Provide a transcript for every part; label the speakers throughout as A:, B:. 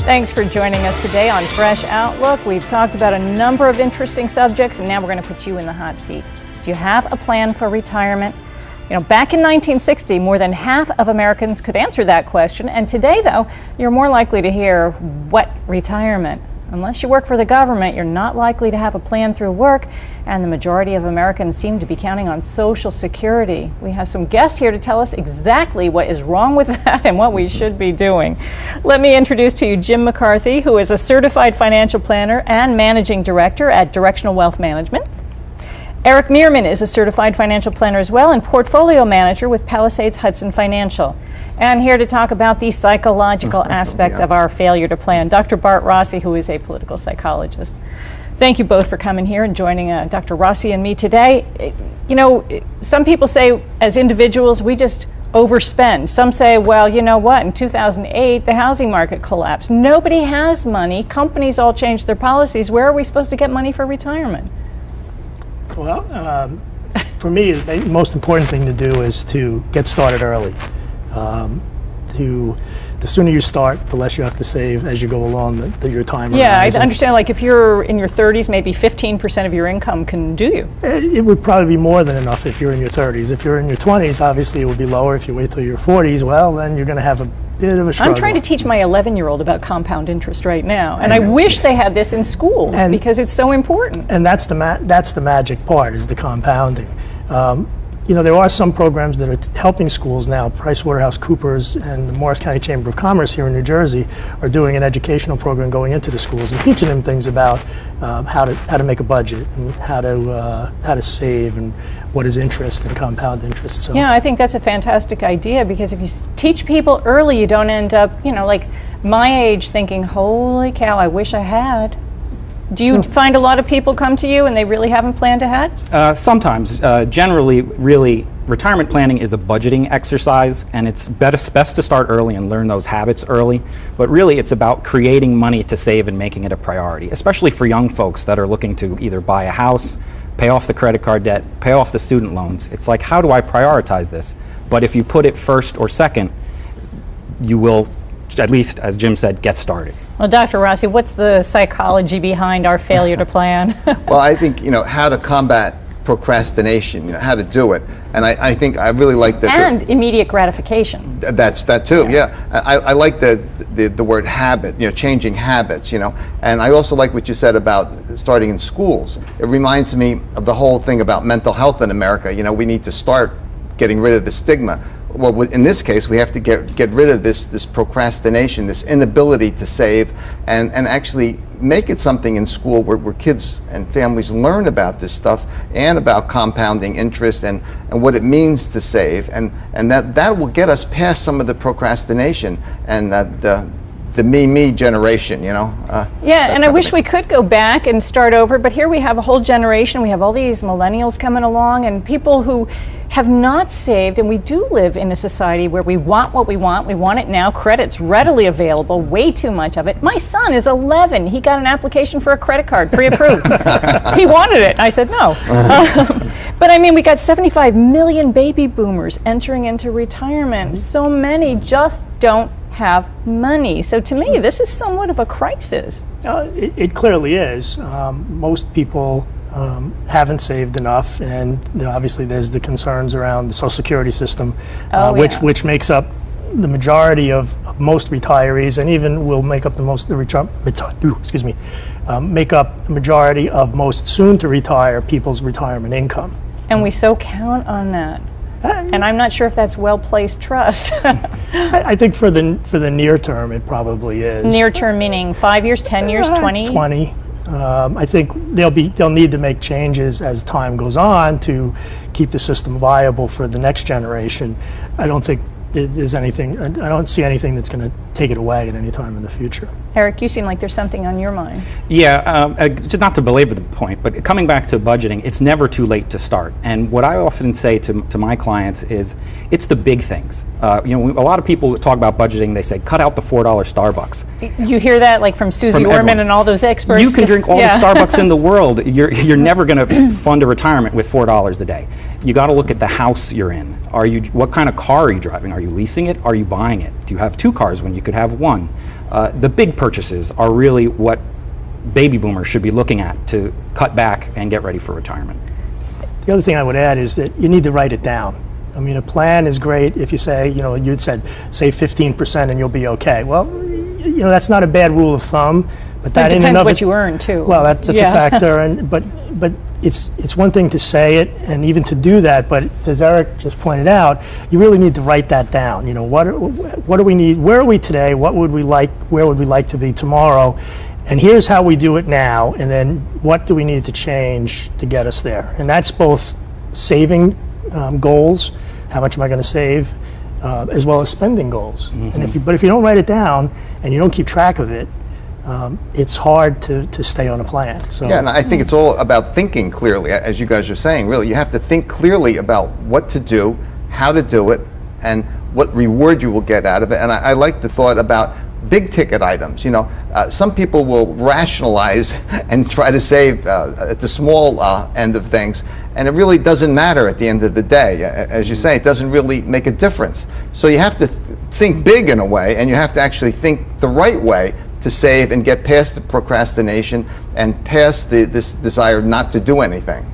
A: Thanks for joining us today on Fresh Outlook. We've talked about a number of interesting subjects, and now we're going to put you in the hot seat. Do you have a plan for retirement? You know, back in 1960, more than half of Americans could answer that question, and today, though, you're more likely to hear, what retirement? Unless you work for the government, you're not likely to have a plan through work, and the majority of Americans seem to be counting on Social Security. We have some guests here to tell us exactly what is wrong with that and what we should be doing. Let me introduce to you Jim McCarthy, who is a certified financial planner and managing director at Directional Wealth Management. Eric Meerman is a certified financial planner as well and portfolio manager with Palisades Hudson Financial. And here to talk about the psychological aspects of our failure to plan, Dr. Bart Rossi, who is a political psychologist. Thank you both for coming here and joining Dr. Rossi and me today. You know, some people say as individuals we just overspend. Some say, well, you know what, in 2008 the housing market collapsed. Nobody has money. Companies all changed their policies. Where are we supposed to get money for retirement?
B: Well, for me, the most important thing to do is to get started early. The sooner you start, the less you have to save as you go along your time.
A: Yeah, I understand, like if you're in your 30s, maybe 15% of your income can do you.
B: It would probably be more than enough if you're in your 30s. If you're in your 20s, obviously it will be lower. If you wait till your 40s, well, then you're going to have a bit of a struggle.
A: I'm trying to teach my 11-year-old about compound interest right now, and I wish they had this in schools because it's so important.
B: And that's the magic part, is the compounding. You know, there are some programs that are helping schools now. PricewaterhouseCoopers and the Morris County Chamber of Commerce here in New Jersey are doing an educational program going into the schools and teaching them things about how to make a budget and how to save and what is interest and compound interest. So.
A: Yeah, I think that's a fantastic idea, because if you teach people early, you don't end up, you know, like my age thinking, holy cow, I wish I had. Do you find a lot of people come to you and they really haven't planned ahead?
C: Sometimes. Generally, really, retirement planning is a budgeting exercise, and it's best to start early and learn those habits early. But really, it's about creating money to save and making it a priority, especially for young folks that are looking to either buy a house, pay off the credit card debt, pay off the student loans. It's like, how do I prioritize this? But if you put it first or second, you will, at least, as Jim said, get started.
A: Well, Dr. Rossi, what's the psychology behind our failure to plan?
D: Well, I think, you know, how to combat procrastination, you know, how to do it. And I think I really like that.
A: And immediate gratification.
D: That's that too, yeah. I like the word habit, you know, changing habits, you know. And I also like what you said about starting in schools. It reminds me of the whole thing about mental health in America. You know, we need to start getting rid of the stigma. Well, in this case, we have to get rid of this procrastination, this inability to save, and actually make it something in school where kids and families learn about this stuff and about compounding interest and what it means to save, and that will get us past some of the procrastination and the me generation, you know.
A: Yeah, and I wish we could go back and start over, but here we have a whole generation. We have all these millennials coming along and people who have not saved, and we do live in a society where we want what we want it now, credit's readily available, way too much of it. My son is 11, he got an application for a credit card, pre-approved. He wanted it, I said no. But I mean, we got 75 million baby boomers entering into retirement. So many just don't have money. So to me, this is somewhat of a crisis.
B: It clearly is. Most people haven't saved enough, and obviously there's the concerns around the Social Security system, which makes up the majority of most retirees, and even will make up make up the majority of most soon-to-retire people's retirement income.
A: And we so count on that. And I'm not sure if that's well-placed trust.
B: I think for the near term, it probably is.
A: Near term meaning 5 years, 10 years, 20?
B: 20. I think they'll need to make changes as time goes on to keep the system viable for the next generation. I don't think there's anything. I don't see anything that's going to take it away at any time in the future.
A: Eric, you seem like there's something on your mind.
C: Yeah, just not to belabor the point, but coming back to budgeting, it's never too late to start. And what I often say to my clients is, it's the big things. You know, a lot of people talk about budgeting, they say, cut out the $4 Starbucks.
A: You hear that like from Susie Orman and all those experts?
C: You can drink all the Starbucks in the world. You're never going to fund a retirement with $4 a day. you got to look at the house you're in. What kind of car are you driving? Are you leasing it? Are you buying it? Do you have two cars when you could have one? The big purchases are really what baby boomers should be looking at to cut back and get ready for retirement.
B: The other thing I would add is that you need to write it down. I mean, a plan is great if you say, you'd said, save 15% and you'll be okay. Well, that's not a bad rule of thumb, but that
A: it
B: in and
A: depends
B: of
A: what you earn too.
B: Well, that's a factor, but it's one thing to say it and even to do that, but as Eric just pointed out, you really need to write that down. What do we need? Where are we today? What would we like? Where would we like to be tomorrow? And here's how we do it now, and then what do we need to change to get us there? And that's both saving goals, how much am I going to save, as well as spending goals. And if you don't write it down and you don't keep track of it, it's hard to stay on a plan. So
D: yeah, and I think it's all about thinking clearly, as you guys are saying. Really, you have to think clearly about what to do, how to do it, and what reward you will get out of it. And I like the thought about big ticket items. Some people will rationalize and try to save at the small end of things, and it really doesn't matter at the end of the day. As you say, it doesn't really make a difference. So you have to think big in a way, and you have to actually think the right way to save and get past the procrastination and past this desire not to do anything.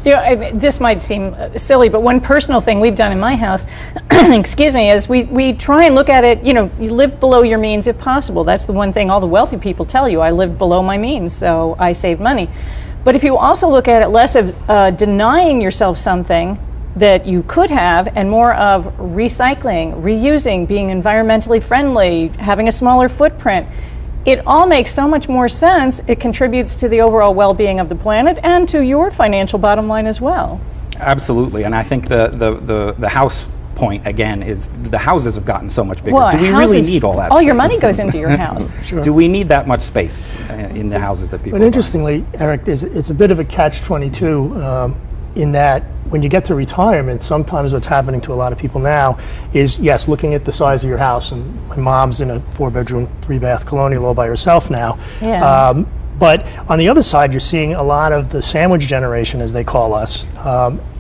A: This might seem silly, but one personal thing we've done in my house, excuse me, is we try and look at it, you live below your means if possible. That's the one thing all the wealthy people tell you. I lived below my means, so I saved money. But if you also look at it less of denying yourself something that you could have, and more of recycling, reusing, being environmentally friendly, having a smaller footprint, it all makes so much more sense. It contributes to the overall well-being of the planet and to your financial bottom line as well.
C: Absolutely, and I think the house point again is the houses have gotten so much bigger.
A: Well,
C: do we really need all that
A: all
C: space?
A: your money goes into your house.
B: Sure.
C: Do we need that much space in the houses that people
B: But interestingly, Eric, it's a bit of a catch-22 in that when you get to retirement, sometimes what's happening to a lot of people now is, yes, looking at the size of your house, and my mom's in a 4-bedroom, 3-bath colonial all by herself now.
A: Yeah.
B: But on the other side, you're seeing a lot of the sandwich generation, as they call us,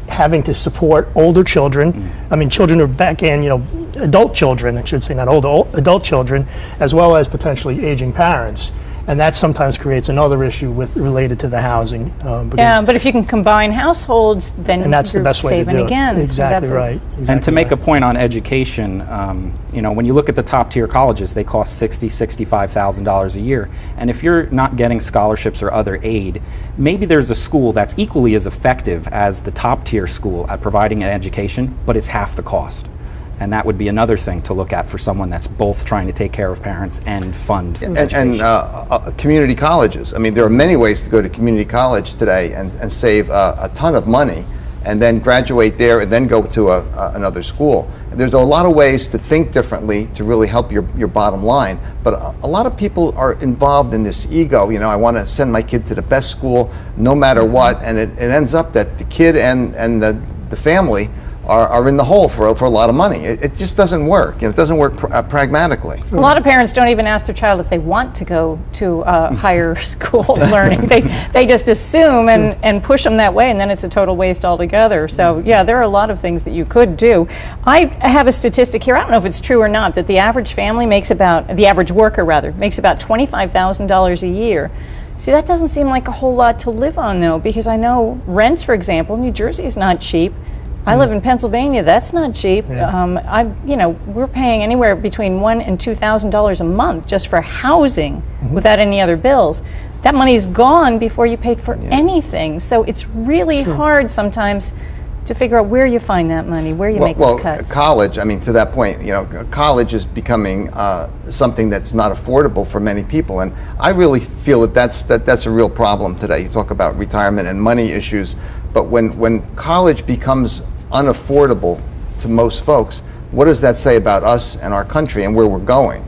B: having to support older children. I mean, children who are back in, adult children, I should say, not older, adult children, as well as potentially aging parents. And that sometimes creates another issue related to the housing.
A: Yeah, but if you can combine households, then
B: and that's
A: you're
B: the best way
A: saving
B: to do
A: again.
B: it. Exactly right. Exactly
C: and to make a
B: right.
C: point on education, when you look at the top tier colleges, they cost $65,000 a year. And if you're not getting scholarships or other aid, maybe there's a school that's equally as effective as the top tier school at providing an education, but it's half the cost. And that would be another thing to look at for someone that's both trying to take care of parents and fund education.
D: And community colleges. I mean, there are many ways to go to community college today and save a ton of money, and then graduate there and then go to another school. And there's a lot of ways to think differently to really help your bottom line. But a lot of people are involved in this ego. I want to send my kid to the best school no matter what, and it ends up that the kid and the family are in the hole for a lot of money. It just doesn't work. It doesn't work pragmatically.
A: A lot of parents don't even ask their child if they want to go to higher school learning. They just assume and push them that way, and then it's a total waste altogether. So yeah, there are a lot of things that you could do. I have a statistic here, I don't know if it's true or not, that the average family the average worker rather, makes about $25,000 a year. See, that doesn't seem like a whole lot to live on though, because I know rents, for example, New Jersey is not cheap. I live in Pennsylvania. That's not cheap.
B: Yeah.
A: We're paying anywhere between $1,000 and $2,000 a month just for housing, without any other bills. That money's gone before you paid for anything. So it's really hard sometimes to figure out where you find that money, where you make those cuts.
D: College. I mean, to that point, college is becoming something that's not affordable for many people, and I really feel that's a real problem today. You talk about retirement and money issues, but when college becomes unaffordable to most folks, what does that say about us and our country and where we're going?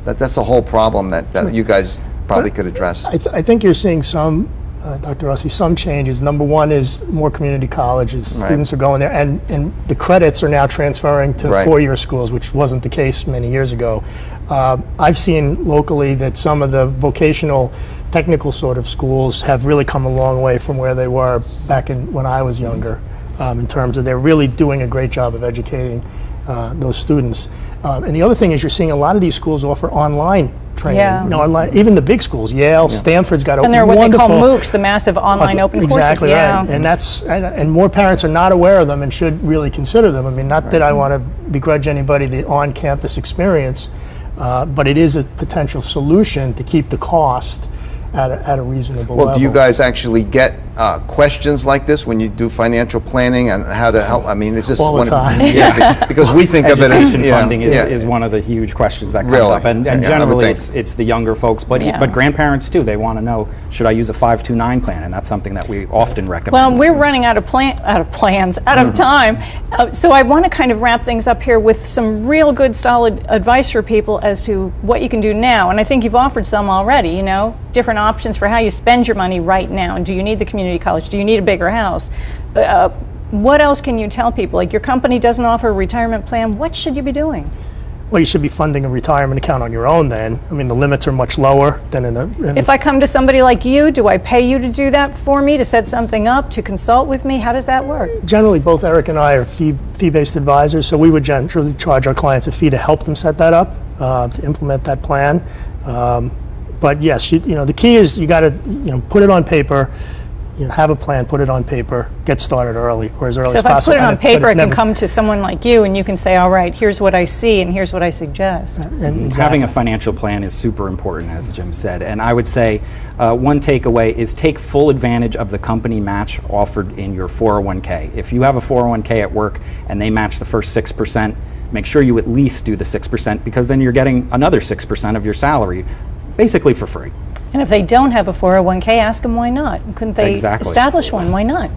D: That's a whole problem that you guys probably could address.
B: I think you're seeing some, Dr. Rossi, some changes. Number one is more community colleges. Students are going there, and the credits are now transferring to four-year schools, which wasn't the case many years ago. I've seen locally that some of the vocational technical sort of schools have really come a long way from where they were back when I was younger. in terms of they're really doing a great job of educating those students. And the other thing is you're seeing a lot of these schools offer online training.
A: Yeah.
B: You know, online, even the big schools, Yale, Stanford's got a
A: And they're what
B: wonderful...
A: they call MOOCs, the massive online open courses.
B: Exactly
A: Yeah.
B: right. And and more parents are not aware of them and should really consider them. I mean, not that I want to begrudge anybody the on-campus experience, but it is a potential solution to keep the cost at a reasonable level.
D: Well, do you guys actually get questions like this when you do financial planning and how to help? I mean, is this
B: All the time.
D: Yeah, because we think of it as
C: Education funding is one of the huge questions that comes
D: Really?
C: up, and
D: Yeah, I would
C: generally
D: think.
C: it's the younger folks, but
A: Yeah.
C: but grandparents too. They want to know, should I use a 529 plan, and that's something that we often recommend.
A: Well, we're running out of time. So I want to kind of wrap things up here with some real good, solid advice for people as to what you can do now. And I think you've offered some already. You know, different options for how you spend your money right now. And do you need the community college? Do you need a bigger house? What else can you tell people? Like, your company doesn't offer a retirement plan. What should you be doing?
B: Well, you should be funding a retirement account on your own then. I mean, the limits are much lower than in a...
A: If I come to somebody like you, do I pay you to do that for me, to set something up, to consult with me? How does that work?
B: Generally, both Eric and I are fee-based advisors, so we would generally charge our clients a fee to help them set that up, to implement that plan. But yes, you know, the key is you got to put it on paper. Have a plan, put it on paper, get started early, or as early
A: So
B: as
A: if I
B: possible.
A: put it on
B: But
A: paper,
B: it's
A: I can
B: never-
A: come to someone like you and you can say, all right, here's what I see and here's what I suggest.
B: and exactly.
C: Having a financial plan is super important, as Jim said. And I would say one takeaway is take full advantage of the company match offered in your 401k. If you have a 401k at work and they match the first 6%, make sure you at least do the 6%, because then you're getting another 6% of your salary, basically for free.
A: And if they don't have a 401k, ask them why not. Couldn't they
C: Exactly.
A: establish one? Why not?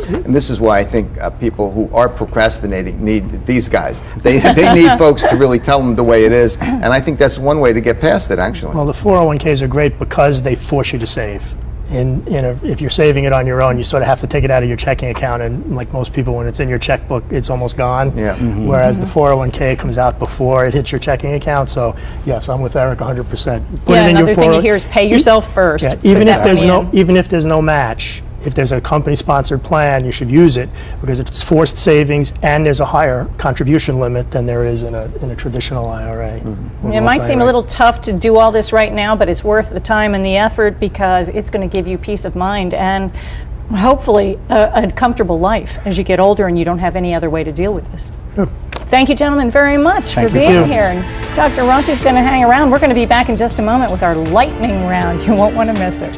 D: And this is why I think people who are procrastinating need these guys. They need folks to really tell them the way it is, and I think that's one way to get past it, actually.
B: Well, the 401ks are great because they force you to save. If you're saving it on your own, you sort of have to take it out of your checking account, and like most people, when it's in your checkbook, it's almost gone.
D: Yeah. Mm-hmm.
B: Whereas the 401k comes out before it hits your checking account. So yes, I'm with Eric 100%. Put
A: Yeah,
B: it in
A: another
B: your
A: thing you
B: 401
A: hear is pay yourself first.
B: Yeah,
A: Put
B: even
A: that
B: if there's
A: money in.
B: even if there's no match, if there's a company-sponsored plan, you should use it, because it's forced savings and there's a higher contribution limit than there is in a traditional IRA.
D: Mm-hmm.
A: It might seem a little tough to do all this right now, but it's worth the time and the effort, because it's going to give you peace of mind and hopefully a comfortable life as you get older and you don't have any other way to deal with this. Thank you, gentlemen, very much for
C: Thank you.
A: being here. And Dr. Rossi's going to hang around. We're going to be back in just a moment with our lightning round. You won't want to miss it.